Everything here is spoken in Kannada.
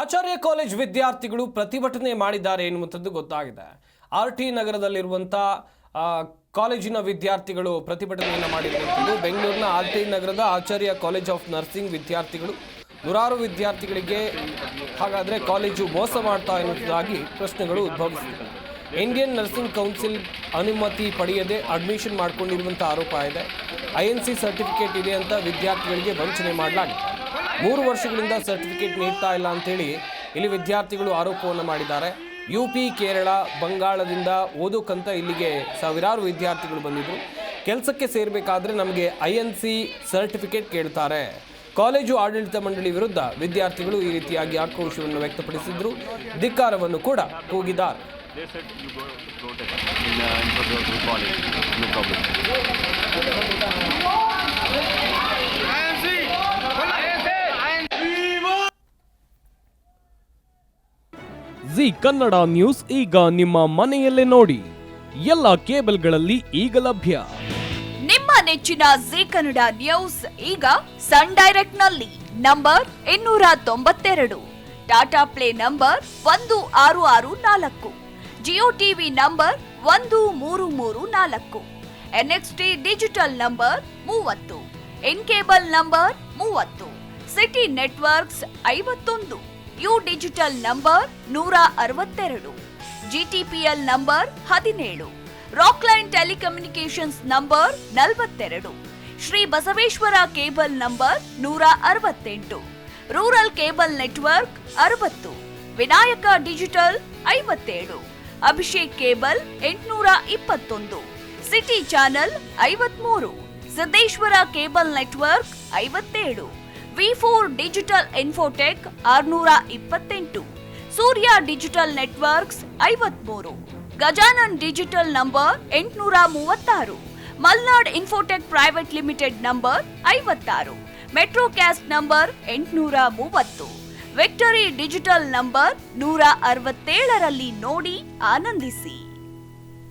ಆಚಾರ್ಯ ಕಾಲೇಜ್ ವಿದ್ಯಾರ್ಥಿಗಳು ಪ್ರತಿಭಟನೆ ಮಾಡಿದ್ದಾರೆ ಎನ್ನುವಂಥದ್ದು ಗೊತ್ತಾಗಿದೆ. ಆರ್ಟಿ ನಗರದಲ್ಲಿರುವಂತಹ ಕಾಲೇಜಿನ ವಿದ್ಯಾರ್ಥಿಗಳು ಪ್ರತಿಭಟನೆಯನ್ನು ಮಾಡಿರುವಂಥದ್ದು. ಬೆಂಗಳೂರಿನ ಆರ್ಟಿ ನಗರದ ಆಚಾರ್ಯ ಕಾಲೇಜ್ ಆಫ್ ನರ್ಸಿಂಗ್ ವಿದ್ಯಾರ್ಥಿಗಳು ನೂರಾರು ವಿದ್ಯಾರ್ಥಿಗಳಿಗೆ ಹಾಗಾದರೆ ಕಾಲೇಜು ಮೋಸ ಮಾಡ್ತಾ ಎನ್ನುವುದಾಗಿ ಪ್ರಶ್ನೆಗಳು ಉದ್ಭವಿಸಿವೆ. ಇಂಡಿಯನ್ ನರ್ಸಿಂಗ್ ಕೌನ್ಸಿಲ್ ಅನುಮತಿ ಪಡೆಯದೆ ಅಡ್ಮಿಷನ್ ಮಾಡಿಕೊಂಡಿರುವಂಥ ಆರೋಪ ಇದೆ. INC ಸರ್ಟಿಫಿಕೇಟ್ ಇದೆ ಅಂತ ವಿದ್ಯಾರ್ಥಿಗಳಿಗೆ ವಂಚನೆ ಮಾಡಲಾಗಿದೆ. 3 ವರ್ಷಗಳಿಂದ ಸರ್ಟಿಫಿಕೇಟ್ ನೀಡ್ತಾ ಇಲ್ಲ ಅಂತೇಳಿ ಇಲ್ಲಿ ವಿದ್ಯಾರ್ಥಿಗಳು ಆರೋಪವನ್ನು ಮಾಡಿದ್ದಾರೆ. UP, ಕೇರಳ, ಬಂಗಾಳದಿಂದ ಓದೋಕ್ಕಂತ ಇಲ್ಲಿಗೆ ಸಾವಿರಾರು ವಿದ್ಯಾರ್ಥಿಗಳು ಬಂದಿದ್ರು. ಕೆಲಸಕ್ಕೆ ಸೇರಬೇಕಾದ್ರೆ ನಮಗೆ INC ಸರ್ಟಿಫಿಕೇಟ್ ಕೇಳ್ತಾರೆ. ಕಾಲೇಜು ಆಡಳಿತ ಮಂಡಳಿ ವಿರುದ್ಧ ವಿದ್ಯಾರ್ಥಿಗಳು ಈ ರೀತಿಯಾಗಿ ಆಕ್ರೋಶವನ್ನು ವ್ಯಕ್ತಪಡಿಸಿದ್ರು. ಧಿಕ್ಕಾರವನ್ನು ಕೂಡ ಕೂಗಿದ್ದಾರೆ. They said you go protest in front of the college, no problem. G Kannada news ಈಗ ನಿಮ್ಮ ಮನೆಯಲ್ಲೇ ನೋಡಿ. ಎಲ್ಲ ಕೇಬಲ್ಗಳಲ್ಲಿ ಈಗ ಲಭ್ಯ. ನಿಮ್ಮ ನೆಚ್ಚಿನ ಜಿ ಕನ್ನಡ ನ್ಯೂಸ್ ಈಗ ಸನ್ ಡೈರೆಕ್ಟ್ ನಲ್ಲಿ number 292, Tata play number 1664, Jio TV number 1334, NXT digital number 30, in cable number 30, city networks 51, U digital number 162, GTPL number 17, Rockline telecommunications number 42, Shri Basaveshwara cable number 168, rural cable network 60, Vinayaka digital 57, Abhishek cable 821, city channel 53, Siddeshwara cable network 57, V4 digital Infotech 628, Surya digital networks 53, Gajanan digital number 836, Malnad infotech private limited number 56, Metrocast number 830, victory digital number 167ರಲ್ಲಿ ನೋಡಿ ಆನಂದಿಸಿ.